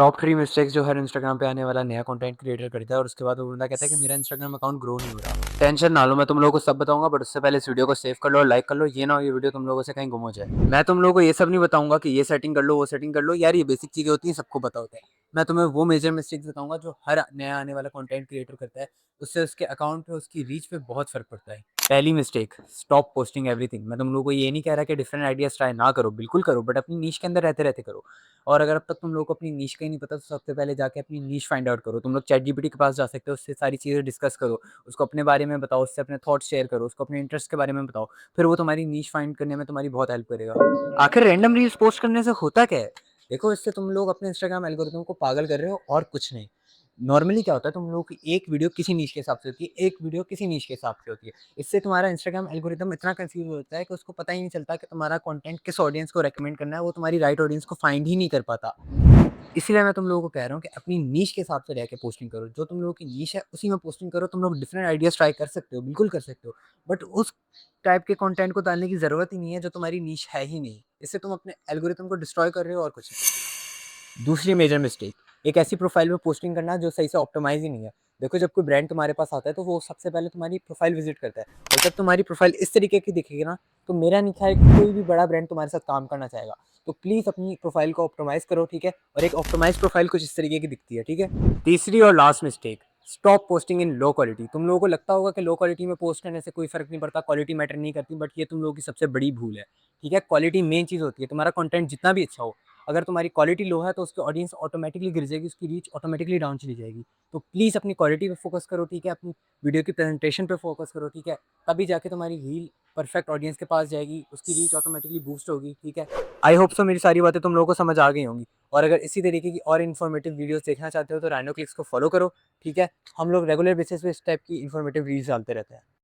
Top 3 mistakes जो हर Instagram पे आने वाला नया कंटेंट क्रिएटर करता है और उसके बाद वो बंदा कहता है कि मेरा इंस्टाग्राम अकाउंट ग्रो नहीं हो रहा। टेंशन ना लो, मैं तुम लोगों को सब बताऊँगा, बट उससे पहले इस वीडियो को सेव कर लो और लाइक कर लो। ये ना हो ये वीडियो तुम लोगों से कहीं गुम हो जाए। मैं तुम लोगों को ये सब नहीं बताऊँगा कि ये सेटिंग कर लो, वो सेटिंग कर लो। यार ये बेसिक चीज़ें होती हैं, सबको पता होता है। मैं तुम्हें वो मेजर मिस्टेक्स बताऊँगा जो हर नया आने वाला कंटेंट क्रिएटर करता है। उससे उसके अकाउंट पे, उसकी रीच पे बहुत फ़र्क पड़ता है। पहली मिस्टेक, स्टॉप पोस्टिंग एवरीथिंग। मैं तुम लोगों को ये नहीं कह रहा कि डिफरेंट आइडियाज़ ट्राई ना करो, बिल्कुल करो, बट अपनी नीश के अंदर रहते-रहते करो। और अगर अब तक तुम लोगों को अपनी नीश का ही नहीं पता, तो सबसे पहले जाके अपनी नीश फाइंड आउट करो। तुम लोग चैट जीपीटी के पास जा सकते हो, उससे सारी चीज़ें डिस्कस करो, उसको अपने बारे में बताओ, उससे अपने थॉट्स शेयर करो, उसको अपने इंटरेस्ट के बारे में बताओ। फिर वो तुम्हारी नीश फाइंड करने में तुम्हारी बहुत हेल्प करेगा। आखिर रैंडम रील्स पोस्ट करने से होता क्या है? देखो, इससे तुम लोग अपने इंस्टाग्राम एल्गोरिथम को पागल कर रहे हो और कुछ नहीं। नॉर्मली क्या होता है, तुम लोगों की एक वीडियो किसी नीश के हिसाब से होती है, एक वीडियो किसी नीश के हिसाब से होती है। इससे तुम्हारा इंस्टाग्राम एल्गोरिथम इतना कंफ्यूज होता है कि उसको पता ही नहीं चलता कि तुम्हारा कंटेंट किस ऑडियंस को रेकमेंड करना है, वो तुम्हारी राइट ऑडियंस को फाइंड ही नहीं कर पाता। इसीलिए मैं तुम लोगों को कह रहा हूँ कि अपनी नीश के हिसाब से रह के पोस्टिंग करो। जो तुम लोगों की नीश है उसी में पोस्टिंग करो। तुम लोग डिफरेंट आइडियाज़ ट्राई कर सकते हो, बिल्कुल कर सकते हो। बट उस टाइप के कंटेंट को डालने की ज़रूरत ही नहीं है जो तुम्हारी नीश है ही नहीं। इससे तुम अपने एल्गोरिथम को डिस्ट्रॉय कर रहे हो और कुछ नहीं। दूसरी मेजर मिस्टेक, एक ऐसी प्रोफाइल में पोस्टिंग करना जो सही से ऑप्टिमाइज़ ही नहीं है। देखो, जब कोई ब्रांड तुम्हारे पास आता है तो वो सबसे पहले तुम्हारी प्रोफाइल विज़िट करता है, और जब तुम्हारी प्रोफाइल इस तरीके की दिखेगी ना, तो मेरा नहीं ख्याल कि कोई भी बड़ा ब्रांड तुम्हारे साथ काम करना चाहेगा। तो प्लीज़ अपनी प्रोफाइल को ऑप्टिमाइज़ करो, ठीक है? और एक ऑप्टिमाइज़ प्रोफाइल कुछ इस तरीके की दिखती है, ठीक है? तीसरी और last mistake, stop posting in low quality. तुम लोगों को लगता होगा कि लो क्वालिटी में पोस्ट करने से कोई फ़र्क नहीं पड़ता, क्वालिटी मैटर नहीं करती, बट ये तुम लोगों की सबसे बड़ी भूल है, ठीक है? क्वालिटी मेन चीज़ होती है। तुम्हारा कंटेंट जितना भी अच्छा हो, अगर तुम्हारी क्वालिटी लो है तो उसकी ऑडियंस ऑटोमैटिकली गिर जाएगी, उसकी रीच ऑटोमैटिकली डाउन चली जाएगी। तो प्लीज़ अपनी क्वालिटी पे फ़ोकस करो, ठीक है? अपनी वीडियो की प्रेज़ेंटेशन पे फ़ोकस करो, ठीक है? तभी जाके तुम्हारी रील परफेक्ट ऑडियंस के पास जाएगी, उसकी रीच ऑटोमैटिकली बूस्ट होगी, ठीक है? आई होप सो मेरी सारी बातें तुम लोगों को समझ आ गई होंगी। और अगर इसी तरीके की और इन्फॉर्मेटिव वीडियोज़ देखना चाहते हो तो राइनो क्लिक्स को फ़ॉलो करो, ठीक है? हम लोग रेगुलर बेसिस पे इस टाइप की इन्फॉर्मेटिव रील्स डालते रहते हैं।